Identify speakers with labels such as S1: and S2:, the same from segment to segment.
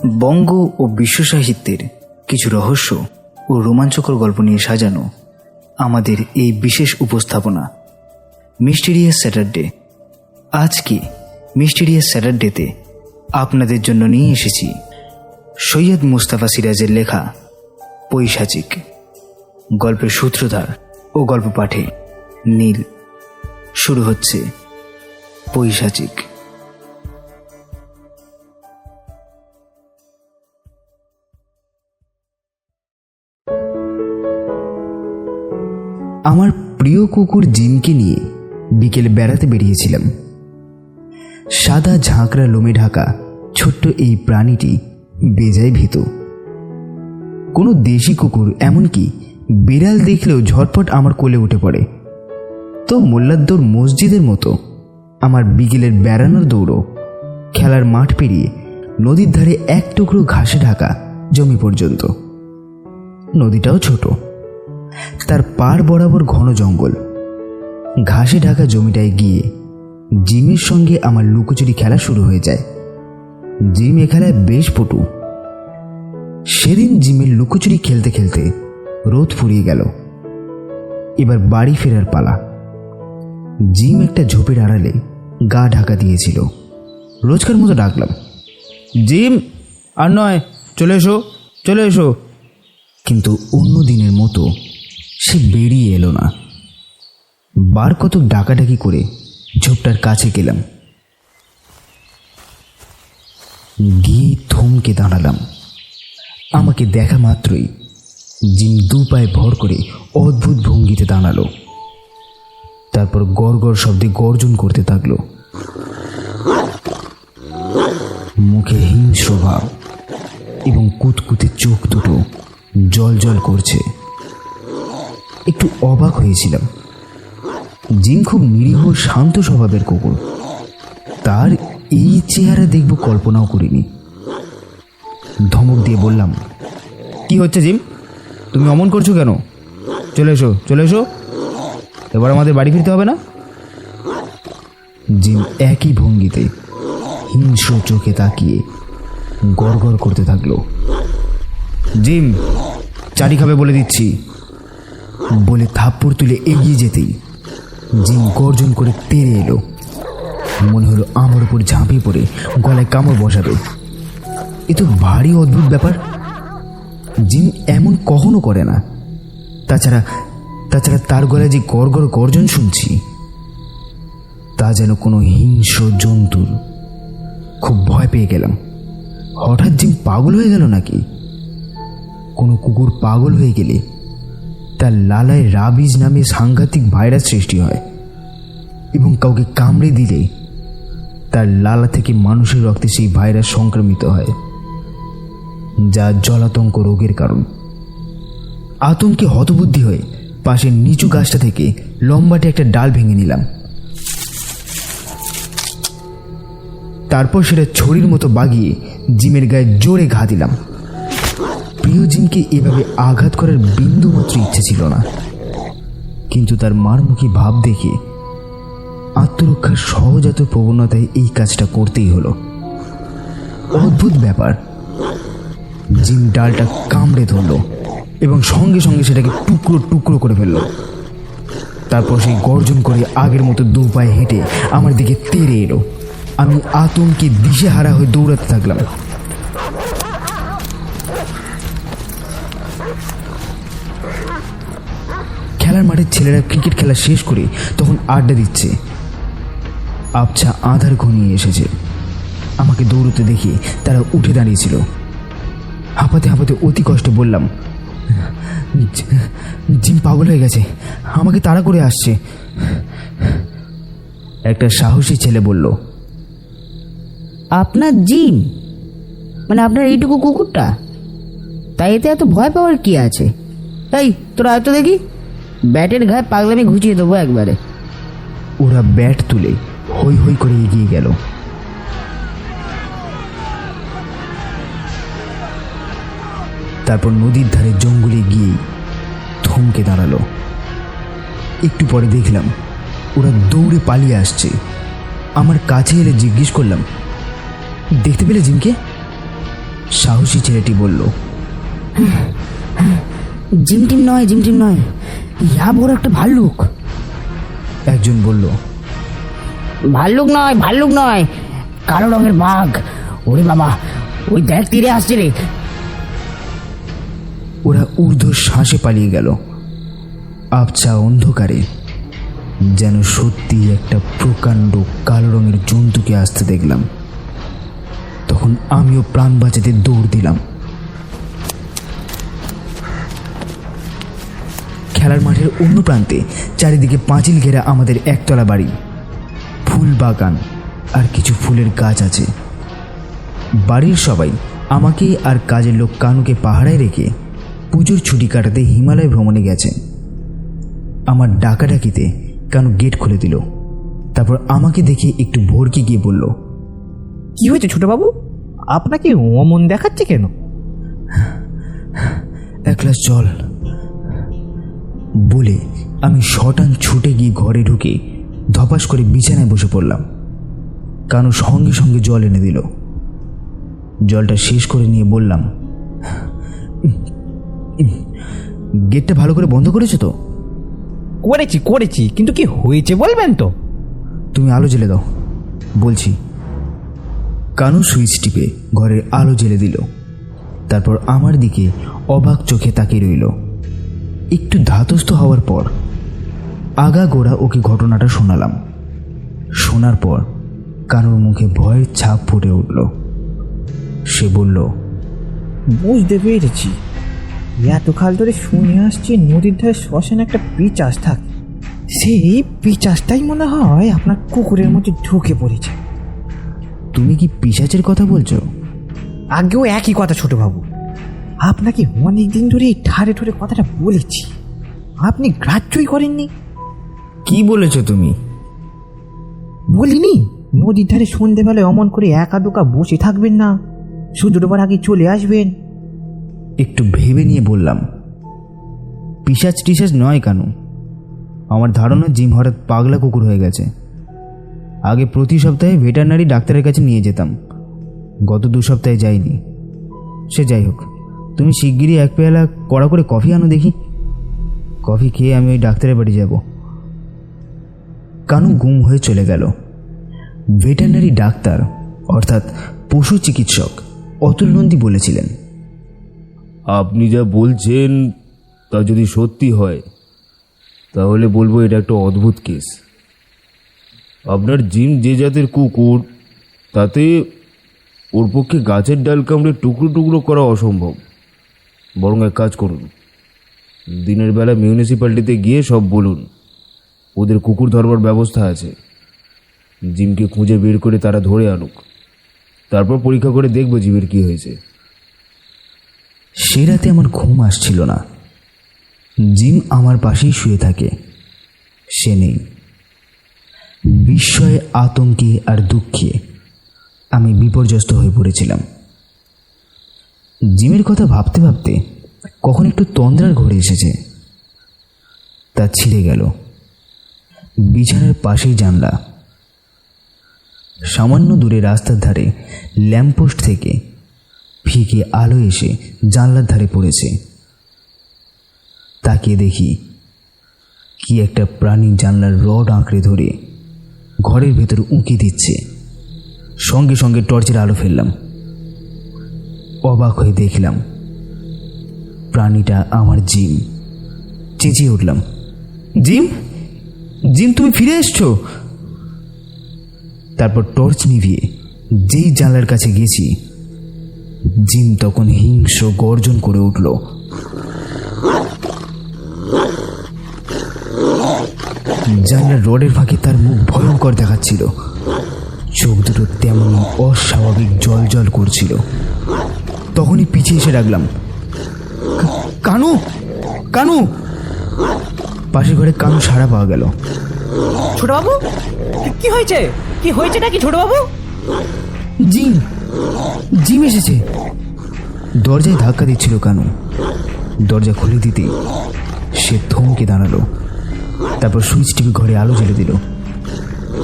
S1: বঙ্গ ও বিশ্ব সাহিত্যের কিছু রহস্য ও রোমাঞ্চকর গল্প নিয়ে সাজানো আমাদের এই বিশেষ উপস্থাপনা মিস্টিরিয়াস স্যাটারডে। আজকে মিস্টিরিয়াস স্যাটারডেতে আপনাদের জন্য নিয়ে এসেছি সৈয়দ মুস্তাফা সিরাজের লেখা পৈশাচিক। গল্পের সূত্রধার ও গল্প পাঠে নীল। শুরু হচ্ছে পৈশাচিক।
S2: আমার প্রিয় কুকুর জিমকে নিয়ে বিকেলে বেড়াতে বেরিয়েছিলাম। সাদা ঝাঁকড়া লোমে ঢাকা ছোট্ট এই প্রাণীটি বেজায় ভীত। কোনো দেশি কুকুর, এমনকি বিড়াল দেখলেও ঝটপট আমার কোলে উঠে পড়ে। তো মোল্লার দৌড় মসজিদের মতো আমার বিকেলের বেড়ানোর দৌড়ও খেলার মাঠ পেরিয়ে নদীর ধারে এক টুকরো ঘাসে ঢাকা জমি পর্যন্ত। নদীটাও ছোট, তার পাড় বরাবর ঘন জঙ্গল। ঘাসে ঢাকা জমিটায় গিয়ে জিমের সঙ্গে আমার লুকোচুরি খেলা শুরু হয়ে যায়। জিম এ খেলায় বেশ পটু। সেদিন জিমের লুকোচুরি খেলতে খেলতে রোদ ফুরিয়ে গেল। এবার বাড়ি ফেরার পালা। জিম একটা ঝোপের আড়ালে গা ঢাকা দিয়েছিল। রোজকার মতো ডাকলাম, জিম, আর নয়, চলে এসো, চলে এসো। কিন্তু অন্য দিনের মতো সে বেরিয়ে এলো না। বার কতক ডাকাডাকি করে ঝোপটার কাছে গেলাম। গিয়ে থমকে দাঁড়ালাম। আমাকে দেখা মাত্রই জিম দু পায়ে ভর করে অদ্ভুত ভঙ্গিতে দাঁড়ালো। তারপর গড় গড় শব্দে গর্জন করতে থাকলো। মুখে হিংস্র ভাব এবং কুতকুতে চোখ দুটো জল জল করছে। একটু অবাক হয়েছিলাম। জিম খুব নিরীহ শান্ত স্বভাবের কুকুর। তার এই চেহারা দেখব কল্পনাও করিনি। ধমক দিয়ে বললাম, কি হচ্ছে জিম? তুমি অমন করছো কেন? চলে এসো, চলে এসো, এবার আমাদের বাড়ি ফিরতে হবে না? জিম একই ভঙ্গিতে হিংস্র চোখে তাকিয়ে গড় গড় করতে থাকলো। জিম, চারি খাবে বলে দিচ্ছি। বলে থাপ্পড় তুলে এগিয়ে যেতেই জিম গর্জন করে তেড়ে এলো। মনে হলো আমার উপর ঝাঁপিয়ে পড়ে গলায় কামড় বসাবে। এ তো ভারী অদ্ভুত ব্যাপার। জিম এমন কখনো করে না। তাছাড়া তার গলায় যে গড় গড় গর্জন শুনছি, তা যেন কোনো হিংস্র জন্তুর। খুব ভয় পেয়ে গেলাম। হঠাৎ জিম পাগল হয়ে গেল নাকি? কোনো কুকুর পাগল হয়ে গেলে তার লালায় রাবিজ নামে সাংঘাতিক ভাইরাস সৃষ্টি হয় এবং কাউকে কামড়ে দিলে তার লালা থেকে মানুষের রক্তে সেই ভাইরাস সংক্রমিত হয়, যা জলাতঙ্ক রোগের কারণ। আতঙ্কে হতবুদ্ধি হয়ে পাশের নিচু গাছটা থেকে লম্বাটে একটা ডাল ভেঙে নিলাম। তারপর সেটা ছড়ির মতো বাগিয়ে জিমের গায়ে জোরে ঘা দিলাম। প্রিয় জিমকে এভাবে আঘাত করার বিন্দু মাত্র ইচ্ছে ছিল না, কিন্তু তার মারমুখী ভাব দেখে আত্মরক্ষার সহজাত প্রবণতায় এই কাজটা করতেই হলো। অদ্ভুত ব্যাপার, জিম ডালটা কামড়ে ধরল এবং সঙ্গে সঙ্গে সেটাকে টুকরো টুকরো করে ফেলল। তারপর সেই গর্জন করে আগের মতো দু পায়ে হেঁটে আমার দিকে তেড়ে এলো। আমি আতঙ্কে দিশেহারা হয়ে দৌড়াতে থাকলাম। খেলার মাঠের ছেলেরা ক্রিকেট খেলা শেষ করে তখন আড্ডা দিচ্ছে। আবছা আঁধার ঘনিয়ে এসেছে। আমাকে দৌড়তে দেখে তারা উঠে দাঁড়িয়েছিল। হাঁপাতে হাঁপাতে অতি কষ্টে বললাম, জিম পাগল হয়ে গেছে, আমাকে তাড়া করে আসছে। একটা সাহসী ছেলে বলল,
S3: আপনার জিম? মানে আপনার এইটুকু কুকুরটা? তাই এতে এত ভয় পাওয়ার কি আছে? তাই তোরা হয়তো দেখি ব্যাটের ঘায়ে পাগলামি ঘুচিয়ে দেবো একবারে।
S2: ওরা ব্যাট তুলে হই হই করে এগিয়ে গেল। তারপর নদীর ধারে জঙ্গলে গিয়ে থমকে দাঁড়ালো। একটু পরে দেখলাম ওরা দৌড়ে পালিয়ে আসছে। আমার কাছে এলে জিজ্ঞেস করলাম, দেখতে পেলে জিমকে? সাহসী ছেলেটি বলল,
S3: জিম টিম নয়, ইয়া বড় একটা ভাল্লুক।
S2: একজন বলল,
S3: ভাল্লুক নয়, কালো রঙের বাঘ। ওরে বাবা, ওই দেখ তীরে আসছে রে।
S2: ওরা ঊর্ধ্ব শ্বাসে পালিয়ে গেল। আবছা অন্ধকারে যেন সত্যি একটা প্রকাণ্ড কালো রঙের জন্তুকে আসতে দেখলাম। তখন আমিও প্রাণ বাঁচাতে দৌড় দিলাম। খেলার মাঠের অন্য প্রান্তে চারিদিকে পাঁচিল ঘেরা আমাদের একতলা বাড়ি, ফুল বাগান আর কিছু ফুলের গাছ আছে। বাড়ির সবাই আমাকে আর কাজের লোক কানুকে পাহারায় রেখে পুজোর ছুটি কাটাতে হিমালয় ভ্রমণে গেছে। আমার ডাকাডাকিতে কানু গেট খুলে দিল। তারপর আমাকে দেখে একটু ভরকে গিয়ে বলল,
S4: কি হয়েছে ছোটবাবু? আপনাকে অমন দেখাচ্ছে কেন?
S2: এক গ্লাস জল বলে আমি শটান ছুটে গিয়ে ঘরে ঢুকে ধপাস করে বিছানায় বসে পড়লাম। কানু সঙ্গে সঙ্গে জল এনে দিল। জলটা শেষ করে নিয়ে বললাম, গেটটা ভালো করে বন্ধ করেছো তো?
S4: করেছি, কিন্তু কি হয়েছে বলবেন তো?
S2: তুমি আলো জ্বেলে দাও বলছি। কানু সুইচ টিপে ঘরের আলো জ্বেলে দিল। তারপর আমার দিকে অবাক চোখে তাকিয়ে রইল। একটু ধাতস্থ হওয়ার পর আগাগোড়া ওকে ঘটনাটা শোনালাম। শোনার পর কানুর মুখে ভয়ের ছাপ ফুটে উঠল। সে বলল,
S4: বুঝতে পেরেছি, এতকাল ধরে শুনে আসছি নদীর ধারে শ্মশানে একটা পিচাস থাকে। সেই পিচাসটাই মনে হয় আপনার কুকুরের মধ্যে ঢুকে পড়েছে।
S2: তুমি কি পিশাচের কথা বলছো?
S4: আগেও একই কথা ছোটবাবু, আপনাকে অনেক দিন ধরে ঠারে ঠোরে কথাটা বলেছি, আপনি গ্রাহ্যই করেননি।
S2: কি বলেছো তুমি?
S4: বলিনি নদীর ধারে সন্ধেবেলায় অমন করে একা দোকা বসে থাকবেন না, সূর্য ডোবার আগে চলে আসবেন।
S2: একটু ভেবে নিয়ে বললাম, পিশাচ টিশাচ নয় কানু। আমার ধারণা জিম হঠাৎ পাগলা কুকুর হয়ে গেছে। আগে প্রতি সপ্তাহে ভেটারনারি ডাক্তারের কাছে নিয়ে যেতাম, গত 2 সপ্তাহে যাইনি। সে যাই হোক, তুমি শিগগিরই এক পেয়ালা কড়া করে কফি আনো দেখি। কফি খেয়ে আমি ওই ডাক্তারের বাড়ি যাব। কানু গুম হয়ে চলে গেল। ভেটারনারি ডাক্তার অর্থাৎ পশু চিকিৎসক অতুল নন্দী বলেছিলেন,
S5: আপনি যা বলছেন তা যদি সত্যি হয় তাহলে বলবো এটা একটা অদ্ভুত কেস। আপনার জিম যে জাতের কুকুর, তাতে ওর পক্ষে গাছের ডাল কামড়ে টুকরো টুকরো করা অসম্ভব। বরং এক কাজ করুন, দিনের বেলা মিউনিসিপ্যালিটিতে গিয়ে সব বলুন ওদের কুকুর ধরবার ব্যবস্থা আছে। জিমকে খুঁজে বের করে তারা ধরে আনুক, তারপর পরীক্ষা করে দেখব জিমের কী হয়েছে।
S2: সে রাতে আমার ঘুম আসছিল না। জিম আমার পাশেই শুয়ে থাকে, সে নেই। বিস্ময়ে, আতঙ্কে আর দুঃখে আমি বিপর্যস্ত হয়ে পড়েছিলাম। জিমের কথা ভাবতে ভাবতে কখন একটু তন্দ্রার ঘরে এসেছে, তা ছিঁড়ে গেল। বিছানার পাশেই জানলা। সামান্য দূরে রাস্তার ধারে ল্যাম্পপোস্ট থেকে ফিকে আলো এসে জানলার ধারে পড়েছে। তাকিয়ে দেখি কি একটা প্রাণী জানলার রড আঁকড়ে ধরে ঘরের ভেতর উঁকি দিচ্ছে। সঙ্গে সঙ্গে টর্চের আলো ফেললাম। অবাক হয়ে দেখলাম প্রাণীটা আমার জিম। চেঁচিয়ে উঠলাম, জিম, জিম তুমি ফিরে এসছো? তারপর টর্চ নিভিয়ে যেই জানলার কাছে গেছি, জিম তখন হিংস্র গর্জন করে উঠল। জানলার রডের ফাঁকে তার মুখ ভয়ঙ্কর দেখাচ্ছিল। চোখ দুটো তেমন অস্বাভাবিক জল জল করছিল। তখনই পিছিয়ে এসে ডাকলাম, কানু, কানু। পাশের ঘরে কানু সাড়া পাওয়া গেল।
S4: ছোটবাবু, কি হয়েছে? কি হয়েছে নাকি ছোটবাবু?
S2: জিম, জিম এসেছে। দরজায় ধাক্কা দিচ্ছিল কানু। দরজা খুলে দিতে সে থমকে দাঁড়ালো। তারপর সুইচ টিপে ঘরে আলো জ্বেলে দিল।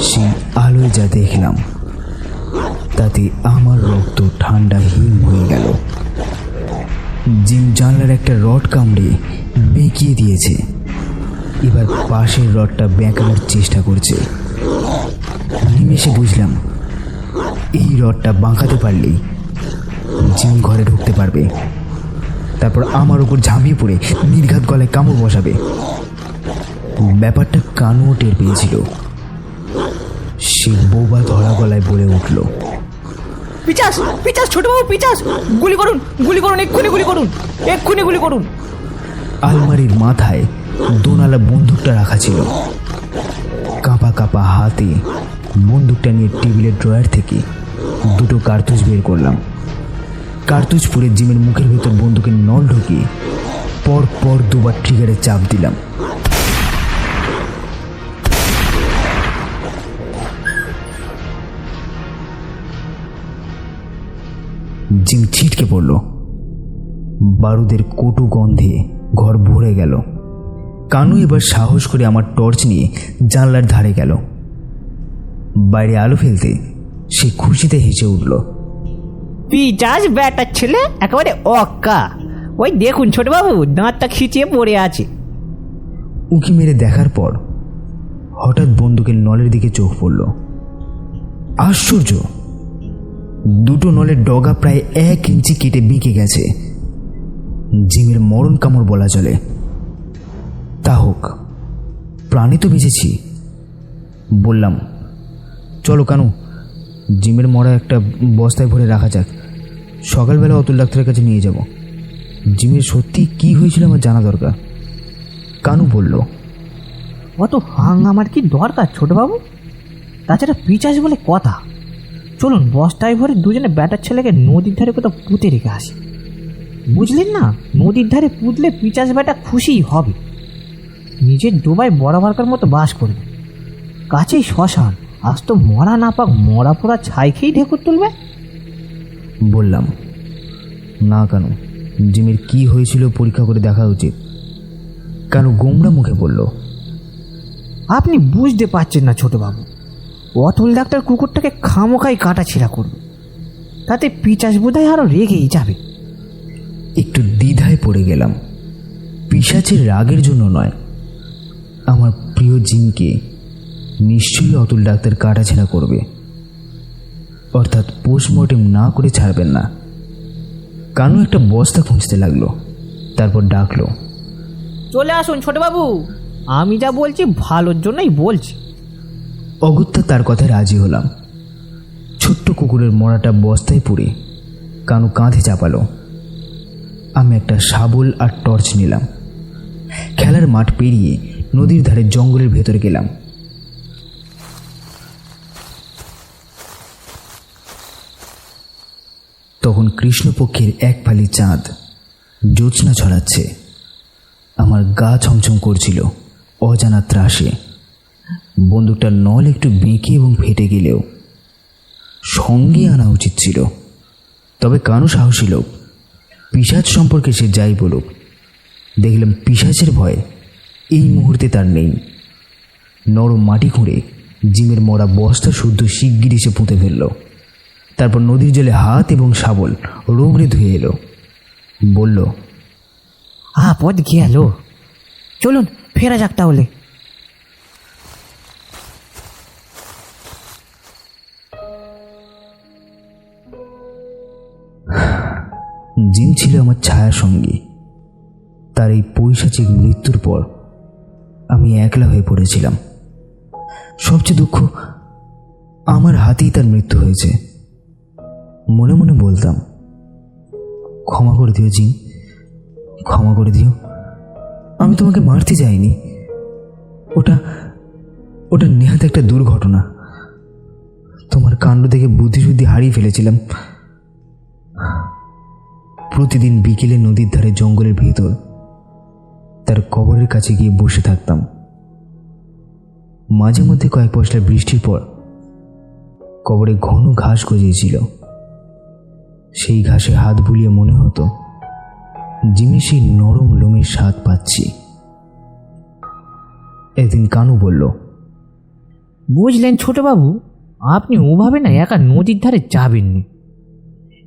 S2: সেই আলোয় যা দেখলাম তাতে আমার রক্ত ঠান্ডা হিম হয়ে গেল। জিম জানলার একটা রড কামড়ে বেঁকিয়ে দিয়েছে, এবার পাশের রডটা বেঁকানোর চেষ্টা করছে। নিমেষে বুঝলাম এই রডটা বাঁকাতে পারলেই জিম ঘরে ঢুকতে পারবে, তারপর আমার উপর ঝাঁপিয়ে পড়ে নির্ঘাত গলায় কামড় বসাবে। ব্যাপারটা কানুও টের পেয়েছিল। সে বোবা ধরা গলায় বলে উঠল,
S4: পিচাস পিচাস ছোটবাবু পিচাস, গুলি করুন গুলি করুন, এক্ষুনি গুলি করুন, এক্ষুনি গুলি করুন।
S2: আলমারির মাথায় দোনালা বন্দুকটা রাখা ছিল। কাঁপা কাঁপা হাতে বন্দুকটা নিয়ে টেবিলের ড্রয়ার থেকে দুটো কার্তুজ বের করলাম। কার্তুজ পুরে জিমের মুখের ভেতর বন্দুকের নল ঢুকিয়ে পর পর দুবার ট্রিগারে চাপ দিলাম। জিম ছিটকে পড়ল। বারুদের কটু গন্ধে ঘর ভরে গেল। কানু এবার সাহস করে আমার টর্চ নিয়ে জানলার ধারে গেল। বাইরে আলো ফেলতে সে খুশিতে হেসে উঠল।
S4: পিচাস ব্যাটার ছেলে একেবারে অক্কা, ওই দেখুন ছোটবাবু দাঁতটা খিচিয়ে পড়ে আছে।
S2: উঁকি মেরে দেখার পর হঠাৎ বন্দুকের নলের দিকে চোখ পড়ল। আশ্চর্য, দুটো নলের ডগা প্রায় 1 ইঞ্চি কেটে বেঁকে গেছে। জিমের মরণ কামড় বলা চলে। তা হোক, প্রাণী তো বেঁচেছি। বললাম, চলো কানু, জিমের মরা একটা বস্তায় ভরে রাখা যাক, সকালবেলা অতুল ডাক্তারের কাছে নিয়ে যাব। জিমের সত্যি কি হয়েছিল আমার জানা দরকার। কানু বলল,
S4: অত হাঙ্গামার কি দরকার ছোটবাবু? তাছাড়া পিচাস বলে কথা, চলুন বস্তায় ভরে দুজনে ব্যাটার ছেলেকে নদীর ধারে কোথাও পুঁতে রেখে আসি। বুঝলেন না, নদীর ধারে পুঁতলে পিচাস ব্যাটা খুশিই হবে, নিজের ডোবায় বরাবরকার মতো বাস করবে। কাছেই শ্মশান, আজ তো মরা না পাক মরা পোড়া ছাই খেয়েই ঢেকুর তুলবে।
S2: বললাম, না কানু, জিমের কি হয়েছিল পরীক্ষা করে দেখা উচিত। কানু গোমড়া মুখে বলল,
S4: আপনি বুঝতে পারছেন না ছোটবাবু, অতুল ডাক্তার কুকুরটাকে খামোখাই কাটাছিড়া করবে, তাতে পিচাস বোধহয় আরও রেগেই যাবে।
S2: একটু দ্বিধায় পড়ে গেলাম। পিশাচের রাগের জন্য নয়, আমার প্রিয় জিমকে নিশ্চয়ই অতুল ডাক্তার কাটাছেঁড়া করবে, অর্থাৎ পোস্টমর্টেম না করে ছাড়বেন না। কানু একটা বস্তা খুঁজতে লাগলো, তারপর ডাকলো,
S4: চলে আসুন ছোটবাবু, আমি যা বলছি ভালোর জন্যই বলছি।
S2: অগত্যা তার কথায় রাজি হলাম। ছোট্ট কুকুরের মরাটা বস্তায় পুড়ে কানু কাঁধে চাপালো। আমি একটা শাবল আর টর্চ নিলাম। খেলার মাঠ পেরিয়ে নদীর ধারে জঙ্গলের ভেতরে গেলাম। তখন কৃষ্ণপক্ষের এক ফালি চাঁদ জ্যোৎস্না ছড়াচ্ছে। আমার গা ছমছম করছিল অজানা ত্রাসে। বন্দুকটার নল একটু বেঁকে এবং ফেটে গেলেও সঙ্গে আনা উচিত ছিল। তবে কানু সাহসী লোক, পিশাচ সম্পর্কে সে যাই বলুক, দেখলাম পিশাচের ভয় এই মুহূর্তে তার নেই। নরম মাটি খুঁড়ে জিমের মরা বস্তা শুদ্ধ শিগগির এসে পুঁতে ফেলল। তারপর নদীর জলে হাত এবং শাবল রোগড়ে ধুয়ে এলো। বলল,
S4: আপদ গেল, চলুন ফেরা যাক তাহলে।
S2: জিম ছিল আমার ছায়ার সঙ্গী। তার এই পৈশাচিক মৃত্যুর পর আমি একলা হয়ে পড়েছিলাম। সবচেয়ে দুঃখ, আমার হাতেই তার মৃত্যু হয়েছে। মনে মনে বলতাম, ক্ষমা করে দিও জিম, ক্ষমা করে দিও, আমি তোমাকে মারতে যাইনি। ওটা ওটা নেহাত একটা দুর্ঘটনা। তোমার কাণ্ড দেখে বুদ্ধিশুদ্ধি হারিয়ে ফেলেছিলাম। প্রতিদিন বিকেলে নদীর ধারে জঙ্গলের ভেতর তার কবরের কাছে গিয়ে বসে থাকতাম। মাঝে মধ্যে কয়েক পশলা বৃষ্টির পর কবরে ঘন ঘাস গজিয়েছিল। সেই ঘাসে হাত বুলিয়ে মনে হতো জিমে সেই নরম লোমের স্বাদ পাচ্ছি। একদিন কানু বলল,
S4: বুঝলেন ছোটবাবু, আপনি ওভাবে না একা নদীর ধারে যাবেন না।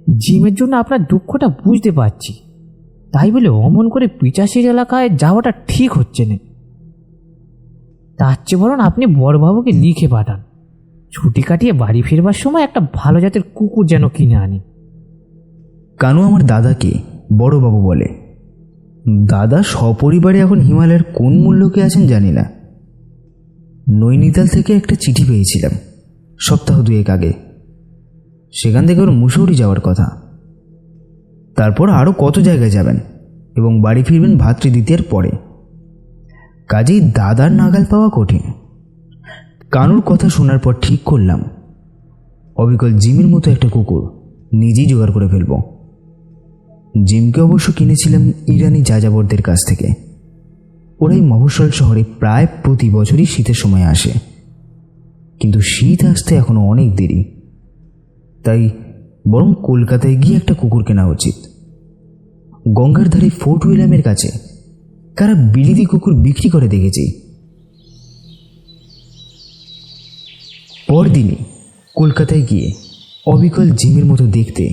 S4: জিমের জন্য আপনার দুঃখটা বুঝতে পারছি, তাই বলে অমন করে পিচাশির এলাকায় যাওয়াটা ঠিক হচ্ছে না। তার চেয়ে বরং আপনি বড়বাবুকে লিখে পাঠান, ছুটি কাটিয়ে বাড়ি ফিরবার সময় একটা ভালো জাতের কুকুর যেন কিনে আনি।
S2: কানু আমার দাদাকে বড়বাবু বলে। দাদা সপরিবারে এখন হিমালয়ের কোন মূল্যকে আছেন জানি না। নৈনিতাল থেকে একটা চিঠি পেয়েছিলাম সপ্তাহ 2 আগে। সেখান থেকে ওর মুসৌরি যাওয়ার কথা। তারপর আরও কত জায়গায় যাবেন এবং বাড়ি ফিরবেন ভাতৃদ্বিতীয়ার পরে। কাজেই দাদার নাগাল পাওয়া কঠিন। কানুর কথা শোনার পর ঠিক করলাম অবিকল জিমের মতো একটা কুকুর নিজেই জোগাড় করে ফেলব। জিমকে অবশ্য কিনেছিলাম ইরানি যাযাবরদের কাছ থেকে। ওরাই মফস্বল শহরে প্রায় প্রতি বছরই শীতের সময় আসে, কিন্তু শীত আসতে এখনো অনেক দেরি। তাই বরং কলকাতায় গিয়ে একটা কুকুর কেনা উচিত। গঙ্গার ধারে ফোর্ট উইলিয়ামের কাছে কারা বিলিতি কুকুর বিক্রি করে দেখেছি। পরদিনই কলকাতায় গিয়ে অবিকল জিমের মতো দেখতে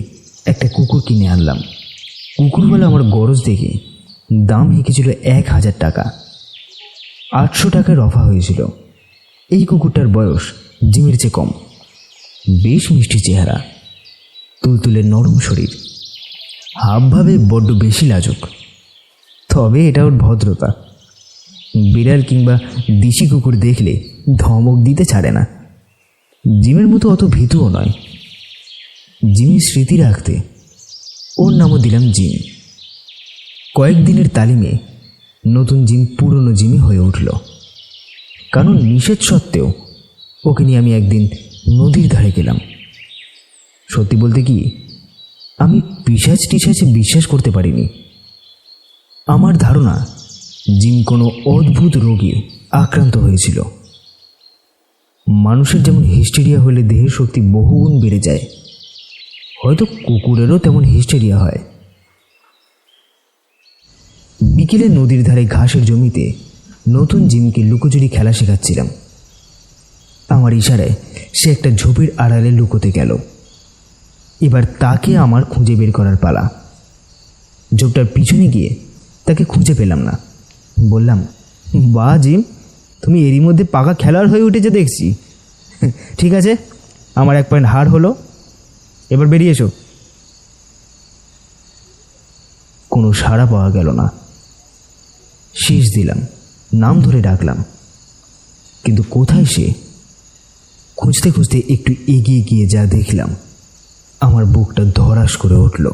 S2: একটা কুকুর কিনে আনলাম। কুকুরওয়ালা আমার গরজ দেখে দাম হেঁকেছিল 1000 টাকা। 800 টাকায় রফা হয়েছিল। এই কুকুরটার বয়স জিমের চেয়ে কম। বেশ মিষ্টি চেহারা, তুলতুলে নরম শরীর, হাবভাবে বড্ড বেশি লাজুক। তবে এটা ওর ভদ্রতা। বিড়াল কিংবা দেশি কুকুর দেখলে ধমক দিতে ছাড়ে না। জিমের মতো অত ভীতুও নয়। জিমের স্মৃতি রাখতে ওর নামও দিলাম জিম। কয়েকদিনের তালিমে নতুন জিম পুরনো জিমই হয়ে উঠল। কারণ নিষেধ সত্ত্বেও ওকে নিয়ে আমি একদিন নদীর ধারে গেলাম। সত্যি বলতে কি, আমি পিশাচ টিশাচে বিশ্বাস করতে পারিনি। আমার ধারণা জিম কোনো অদ্ভুত রোগে আক্রান্ত হয়েছিল। মানুষের যেমন হিস্টেরিয়া হলে দেহের শক্তি বহুগুণ বেড়ে যায়, হয়তো কুকুরেরও তেমন হিস্টেরিয়া হয়। বিকেলে নদীর ধারে ঘাসের জমিতে নতুন জিমকে লুকোচুরি খেলা শেখাচ্ছিলাম। আমার ইশারায় সে একটা ঝোপের আড়ালে লুকোতে গেল। এবার তাকে আমার খুঁজে বের করার পালা। ঝোপটার পিছনে গিয়ে তাকে খুঁজে পেলাম না। বললাম, বা জিম, তুমি এরই মধ্যে পাকা খেলার হয়ে উঠেছে দেখছি। ঠিক আছে, আমার 1 পয়েন্ট হার হলো, এবার বেরিয়ে এসো। কোনো সাড়া পাওয়া গেল না। শীষ দিলাম, নাম ধরে ডাকলাম, কিন্তু কোথায় সে? খুঁজতে খুঁজতে একটু এগিয়ে গিয়ে যা দেখলাম, আমার বুকটা ধড়াস করে উঠল।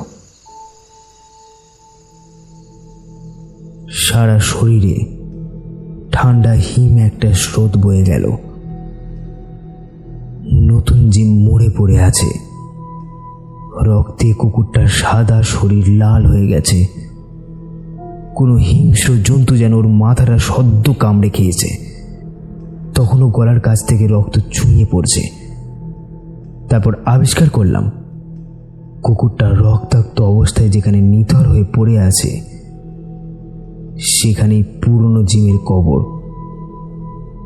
S2: সারা শরীরে ঠান্ডা হিম একটা স্রোত বয়ে গেল। নতুন জিম মরে পড়ে আছে। রক্তে কুকুরটার সাদা শরীর লাল হয়ে গেছে। কোনো হিংস্র জন্তু যেন ওর মাথাটা সদ্য কামড়ে খেয়েছে। তখনও গলার কাছ থেকে রক্ত চুইয়ে পড়ছে। তারপর আবিষ্কার করলাম কুকুরটা রক্তাক্ত অবস্থায় যেখানে নিথর হয়ে পড়ে আছে সেখানেই পুরনো জিমের কবর।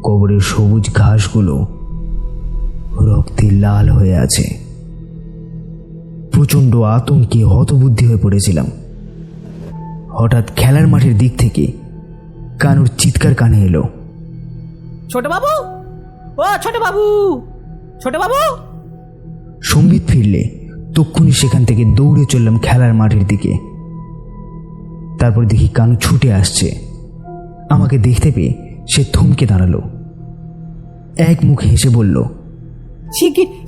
S2: কবরের সবুজ ঘাসগুলো রক্তে লাল হয়ে আছে। প্রচণ্ড আতঙ্কে হতবুদ্ধি হয়ে পড়েছিলাম। হঠাৎ খেলার মাঠের দিক থেকে কানুর চিৎকার কানে এলো,
S4: ছোট বাবু, ও ছোট বাবু, ছোট বাবু।
S2: সম্বিত ফিরলে তক্ষুনি সেখান থেকে দৌড়ে চললাম খেলার মাঠের দিকে। তারপর দেখি কানু ছুটে আসছে। আমাকে দেখতে পেয়ে সে থমকে দাঁড়ালো। এক মুখ হেসে বলল,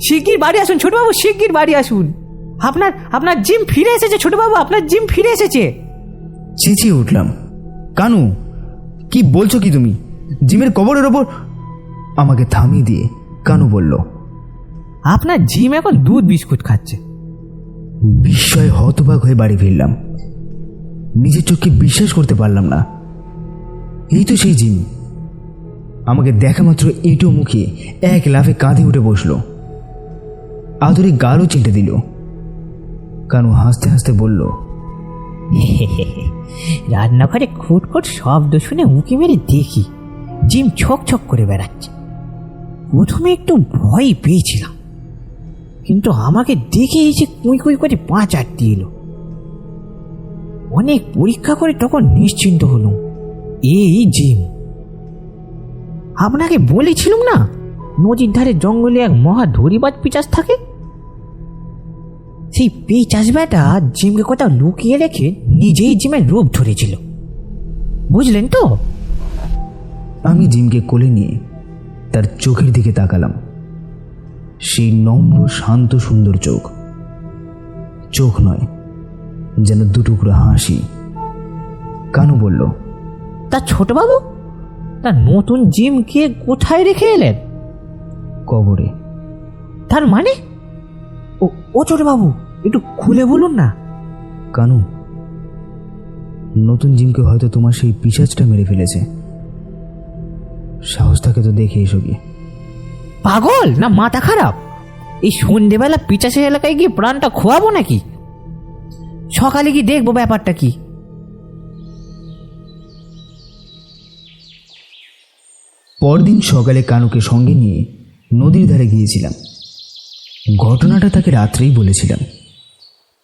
S4: শিগগির বাড়ি আসুন ছোটবাবু, শিগগির বাড়ি আসুন। আপনার জিম ফিরে এসেছে ছোটবাবু, আপনার জিম ফিরে এসেছে।
S2: চেঁচিয়ে উঠলাম, কানু, কি বলছো কি তুমি? জিমের কবরের ওপর? আমাকে থামিয়ে দিয়ে কানু বলল,
S4: আপনার জিম এখন দুধ বিস্কুট খাচ্ছে।
S2: বিস্ময়ে হতবাক হয়ে বাড়ি ফিরলাম। নিজের চোখকে বিশ্বাস করতে পারলাম না। এই তো সেই জিম। আমাকে দেখা মাত্র এঁটো মুখে এক লাফে কাঁধে উঠে বসলো। আদরে গালও চেটে দিল। কানু হাসতে হাসতে বলল,
S4: রান্নাঘরে খুটখুট শব্দ শুনে উঁকি মেরে দেখি জিম ছক ছক করে বেড়াচ্ছে। প্রথমে একটু ভয় পেয়েছিলাম, কিন্তু আমাকে দেখে এসে কুই কুই করে পা চাটতে এলো। অনেক পরীক্ষা করে তখন নিশ্চিন্ত হলো এই জিম। আপনাকে বলেছিলাম না নদীর ধারে জঙ্গলে এক মহা ধরিবাজ পিচাস থাকে। সেই পিচাস বেটা জিমকে কোথাও লুকিয়ে রেখে নিজেই জিমের রূপ ধরেছিল, বুঝলেন তো?
S2: আমি জিমকে কোলে নিয়ে তার চোখের দিকে তাকালাম। সেই নম্র শান্ত সুন্দর চোখ, চোখ নয় যেন দুটুকরো হাসি। কানু বলল,
S4: তা ছোটবাবু, তা নতুন জিমকে কোথায় রেখে এলেন?
S2: কবরে।
S4: তার মানে? ও ছোটবাবু, একটু খুলে বলুন না।
S2: কানু, নতুন জিমকে হয়তো তোমার সেই পিশাচটা মেরে ফেলেছে। সাহস থাকে তো দেখে এসো গিয়ে।
S4: পাগল না মাথা খারাপ? এই সন্ধ্যেবেলা পিচাসের এলাকায় গিয়ে প্রাণটা খোয়াবো নাকি? সকালে কি দেখবো ব্যাপারটা কি।
S2: পরদিন সকালে কানুকে সঙ্গে নিয়ে নদীর ধারে গিয়েছিলাম। ঘটনাটা তাকে রাত্রেই বলেছিলাম।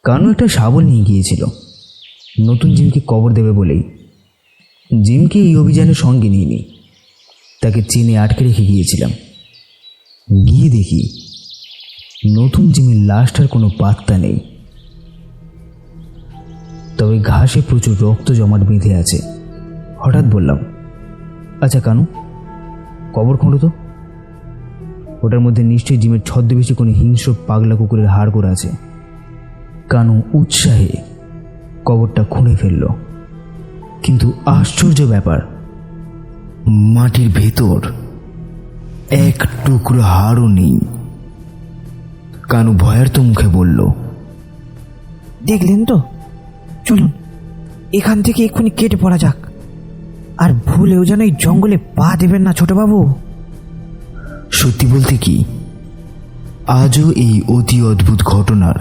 S2: কানু একটা শাবল নিয়ে গিয়েছিল নতুন জিমকে কবর দেবে বলেই। জিমকে এই অভিযানের সঙ্গে নিয়ে তাকে চেনে আটকে রেখে গিয়েছিলাম। গিয়ে দেখি নতুন জিমের লাশটার কোনো পাত্তা নেই, তবে ঘাসে প্রচুর রক্ত জমাট বেঁধে আছে। হঠাৎ বললাম, আচ্ছা কানু, কবর খোঁড়ো তো। ওটার মধ্যে নিশ্চয়ই জিমের ছদ্মবেশী কোনো হিংস্র পাগলা কুকুরের হাড়গোড় আছে। কানু উৎসাহে কবরটা খুঁড়ে ফেলল। কিন্তু আশ্চর্য ব্যাপার, মাটির ভেতর এক টুকরো হাড়ও নেই। কানু ভয়ার্ত মুখে বলল,
S4: দেখলেন তো, চলুন এখান থেকে এক্ষুনি কেটে পড়া যাক। আর ভুলেও যেন এই জঙ্গলে পা দেবেন না ছোটবাবু।
S2: সত্যি বলতে কি, আজও এই অতি অদ্ভুত ঘটনার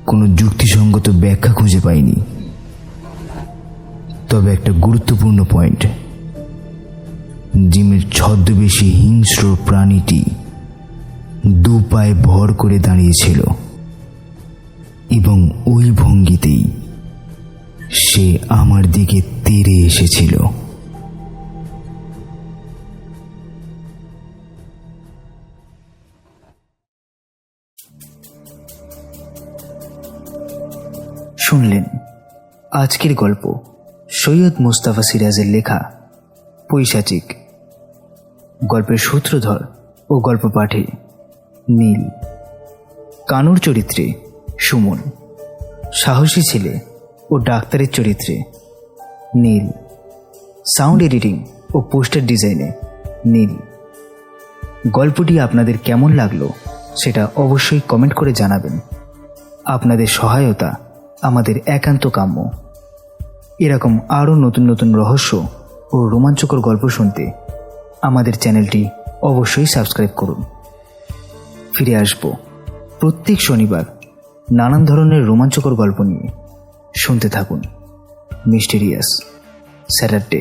S2: কোনো যুক্তিসঙ্গত ব্যাখ্যা খুঁজে পাইনি। তবে একটা গুরুত্বপূর্ণ পয়েন্ট, জিমের ছদ্মবেশী হিংস্র প্রাণীটি দু পায়ে ভর করে দাঁড়িয়েছিল এবং ওই ভঙ্গিতেই সে আমার দিকে তেড়ে এসেছিল।
S1: শুনলেন আজকের গল্প সৈয়দ মুস্তাফা সিরাজের লেখা পৈশাচিক। গল্পের সূত্রধর ও গল্প পাঠে নীল, কানুর চরিত্রে সুমন, সাহসী ছেলে ও ডাক্তারের চরিত্রে নীল, সাউন্ড এডিটিং ও পোস্টার ডিজাইনে নীল। গল্পটি আপনাদের কেমন লাগলো সেটা অবশ্যই কমেন্ট করে জানাবেন। আপনাদের সহায়তা আমাদের একান্ত কাম্য। এরকম আরও নতুন নতুন রহস্য ও রোমাঞ্চকর গল্প শুনতে আমাদের চ্যানেলটি অবশ্যই সাবস্ক্রাইব করুন। ফিরে আসব প্রত্যেক শনিবার নানান ধরনের রোমাঞ্চকর গল্প নিয়ে। শুনতে থাকুন মিস্টেরিয়াস স্যাটারডে।